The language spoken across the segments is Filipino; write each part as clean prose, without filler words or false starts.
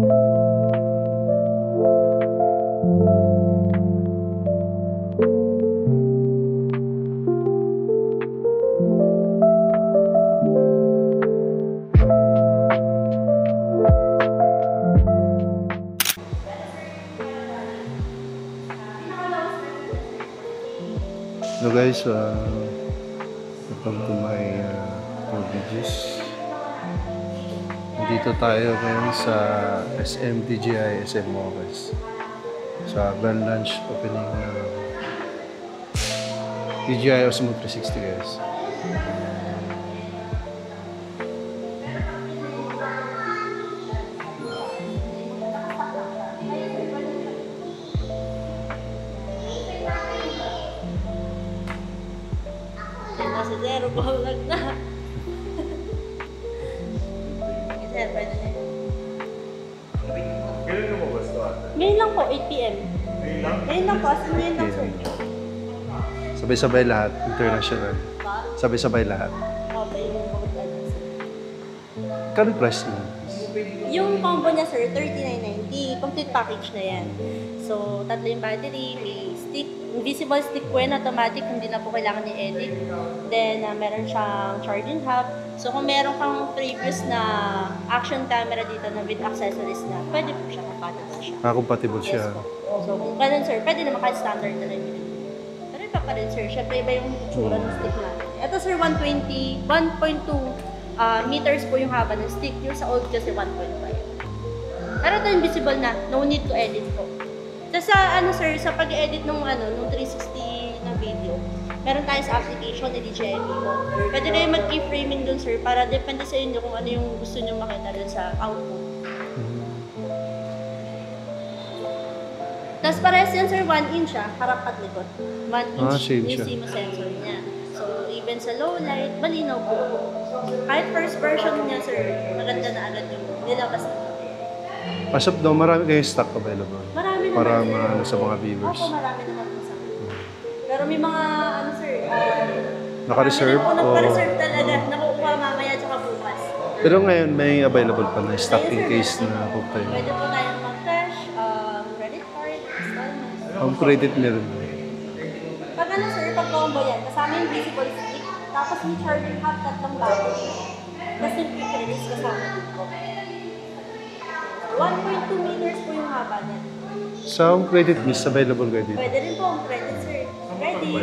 Hello guys, welcome to my videos. Nandito tayo ngayon sa SM DJI SM Office sa grand launch opening DJI Osmo 360 guys. Nasa zero, bawag na. Sir, pwede na. Kailan mo ba ito? Ngayon lang po, 8 PM. Ngayon lang po, as in ngayon lang sir. Sabay-sabay lahat, international. Sabay-sabay lahat. Okay, yung bawag na sir. Kano price mo? Yung combo niya sir, 3990. Complete package na yan. So, tatlo yung battery, may stick, invisible stick po yan, automatic, hindi na po kailangan i-edit. Then, meron siyang charging hub. So, kung meron kang previous na action camera dito na with accessories na, pwede po siya, compatible siya. Compatible siya. Yes po. So, kung ganun sir, pwede naman kahit standard na lang yung binili. Pero iba pa rin sir, syempre iba yung tsura ng stick natin. Ito sir, 1.2 meters po yung haba ng stick. Yung sa old kasi 1.5. Pero ito invisible na, no need to edit po. Tapos sa sir, sa pag-edit nung 360 na video, meron tayo sa application ni DJI Vivo. Pwede kayo mag-keyframing dun sir para depende sa inyo kung ano yung gusto nyo makita dun sa output. Tapos parehas yan sir, 1 inch harap at likod. 1 inch same yung siya. CMOS sensor niya. So even sa low light, malinaw po. Kahit first version niya sir, maganda na agad yung nilabas na. As of now, marami kayong stock available. Marami naman para sir. maano sa mga viewers. Opo, marami naman po sa akin. Pero may mga sir, Naka-reserve marami na po o- naka-reserve talaga. Nakukuha mamaya tsaka bukas. Pero ngayon, may available pa na stock Ayun, in sir, case meron na po. hook tayo. Pwede po tayong mag-cash, credit card, installment. Ang credit meron. Pag sir, pag combo yan, kasama yung visible stick, tapos yung charging hub, tatlong battery. Tapos yung quick release kasama dito. 1.2 meters po yung haba niya. Sa credit miss, available kayo dito. Pwede rin po ang credit sir. Ready?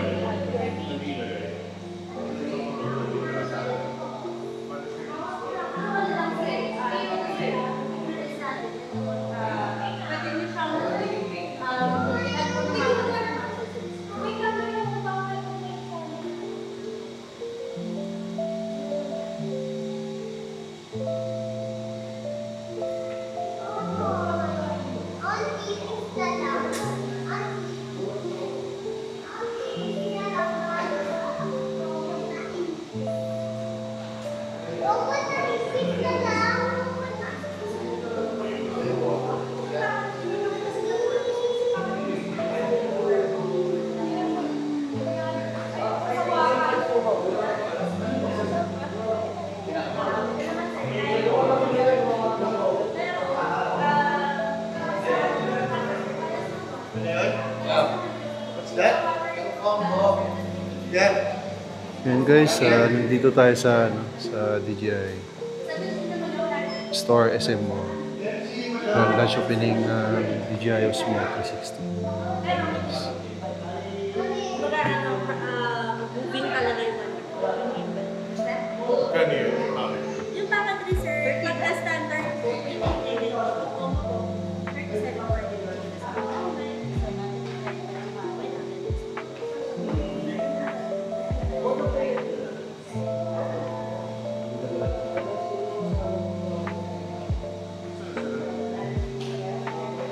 What's that? Yeah. Yan guys, nandito tayo sa DJI Store SM Mall. Grand launch opening DJI Osmo 360. Moving talaga yung Kano yun? yung packet reserve, pag standard po, pinipili ko po, 37 per day.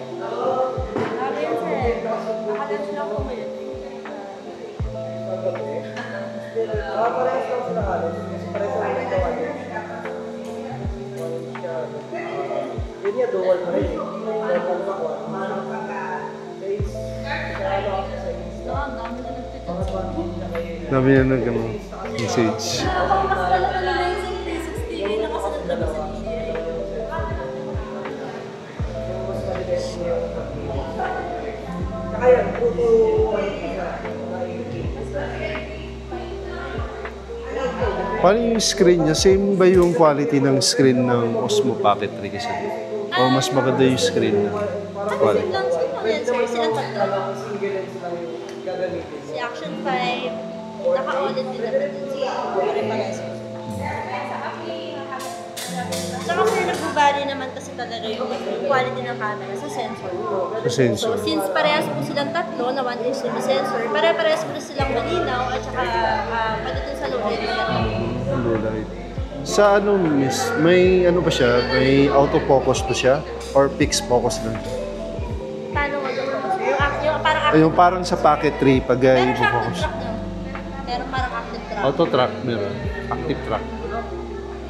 Sabi yun sir, nakalanch lang po ngayon. Parehas lang sila halos. Parehas lang yung gawa niya. Yun niya, dual na rin. Double na one. Base. Kaya ano ako sa Insta. Mga 1 week na kayo. Dami na message. Mas pala kanina yung 360, ngayon nakasunod na ba sa DJI? Paano yung screen niya? Same ba yung quality ng screen ng Osmo Pocket 3 kasi dito? O mas maganda yung screen na quality? Lang sa condenser, silang tatlo. Single lens lang yung gagamitin. Si Action 5, naka-OLED din naman din si pare-pares. Tsaka sir, nagbabali naman kasi talaga yung quality ng camera sa sensor. Sa sensor. So, since parehas po silang tatlo na 1 inch na sensor, pare-parehas po silang malinaw at saka pagdating sa low light. Low light. Sa ano, miss, may ano ba siya? May autofocus ba siya? Or fixed focus lang? Paano mo ito? Yung parang Ay, yung parang sa Pocket 3, pag meron siya active i-focus. track niya. Meron parang active track. Auto track, meron. Active track.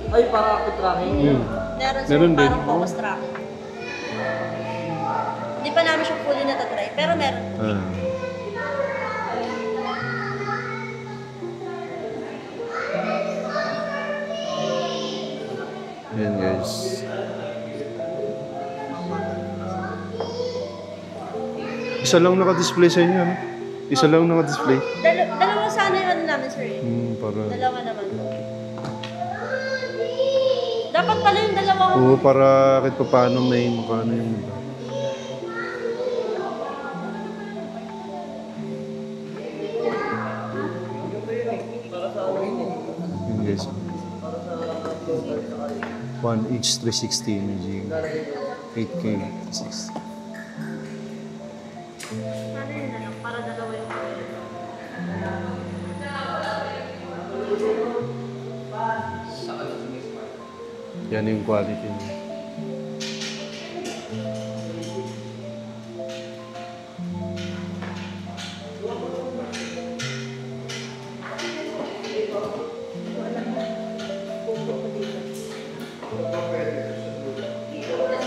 Ay, para ako tracking. Meron siya Meron din. parang focus tracking. Hindi pa namin siya fully natatry, pero meron. Ah. Ayan guys. Isa lang naka-display sa inyo, ano? Isa lang naka-display. Dalawa sana yung ano namin, sir. Para... Dalawa naman. Dapat pala yung dalawa. Oo, para kahit pa paano may makano yung iba. Yun guys. 1 each 360 imaging. 8K 6. Ano yun na lang, para dalawa yung Yan yung quality niya.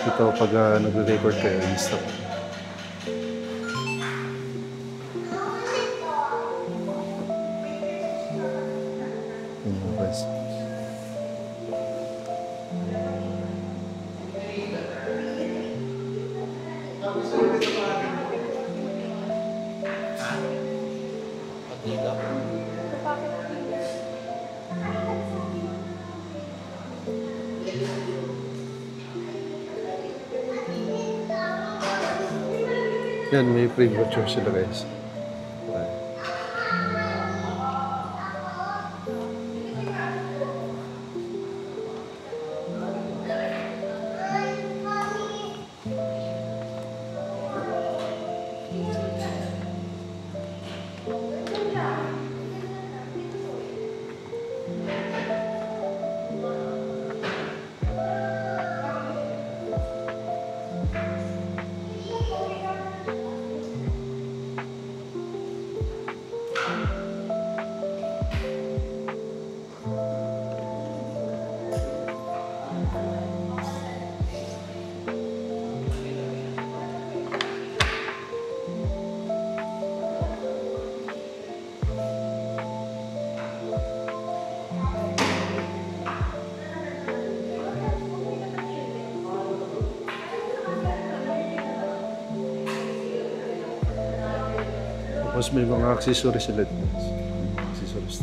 Ito pag nagre-record kayo, i-stop. Yun guys. Yan, may pre-brochure sila guys. Tapos may mga accessories sila dito. Accessories.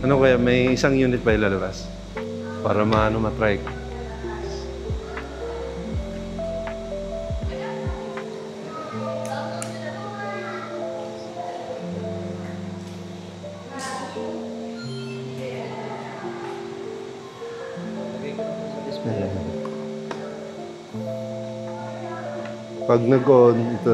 Ano kaya, may isang unit pa ilalabas? Para matry ko. Pag nag-on, ito.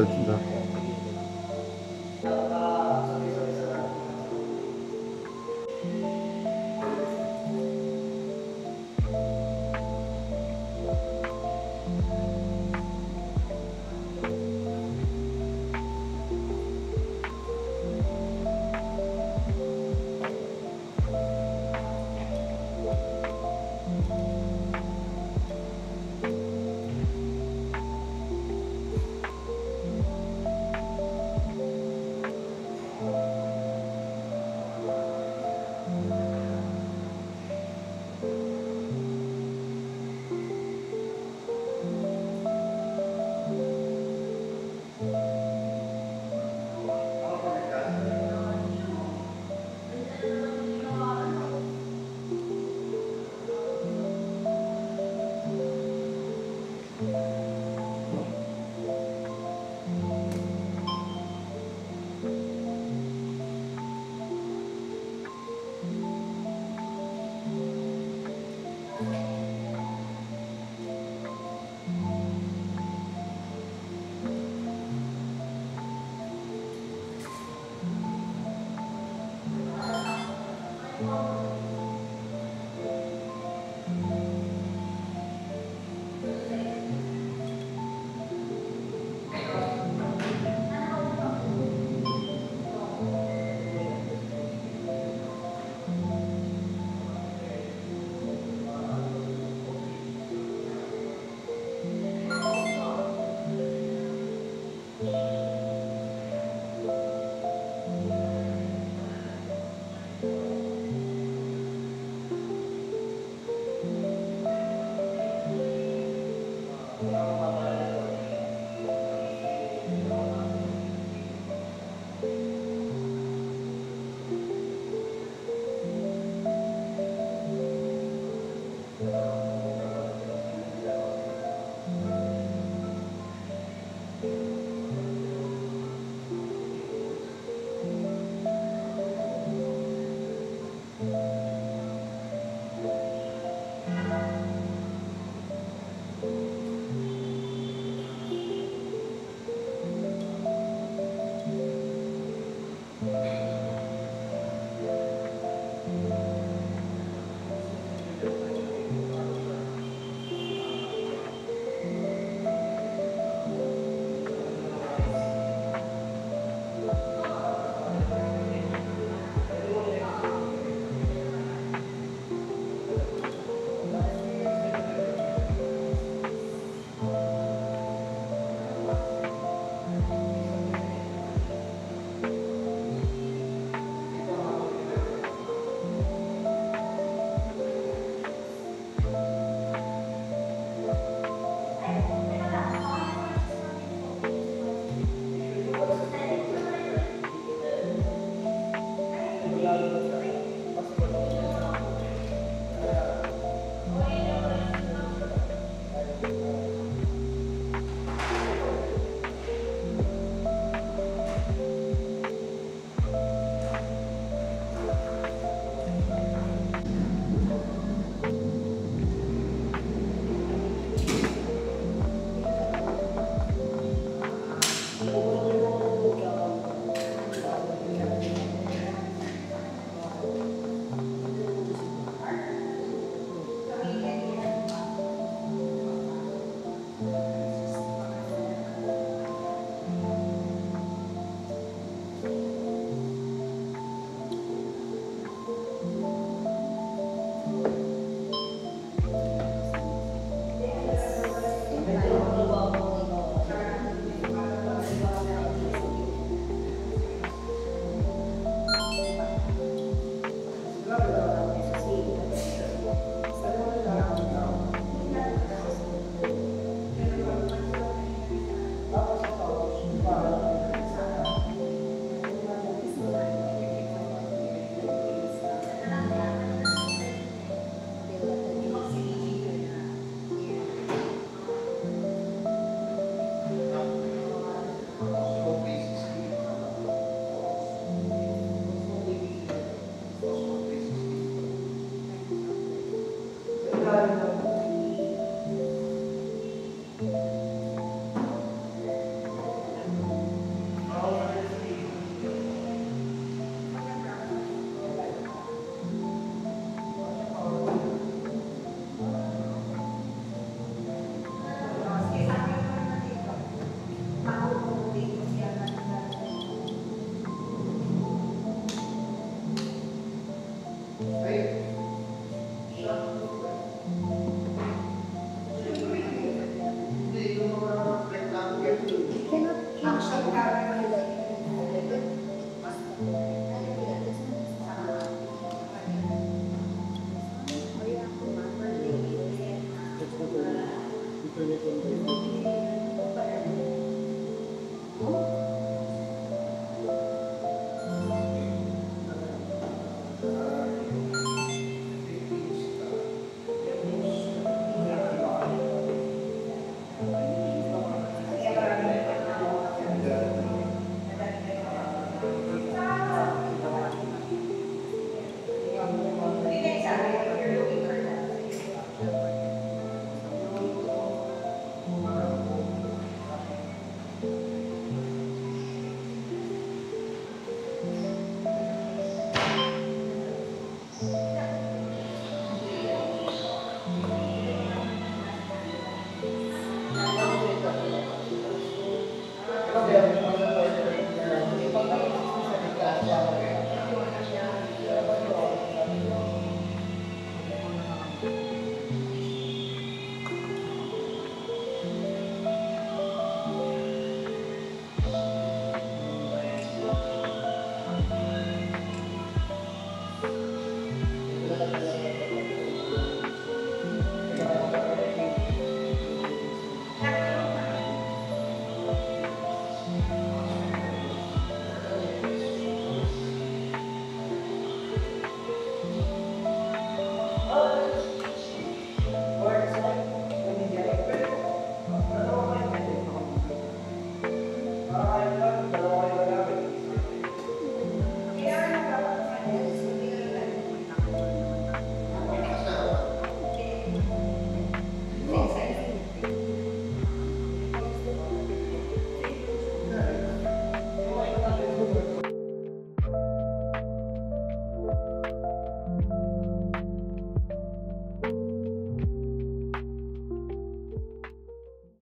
Tama.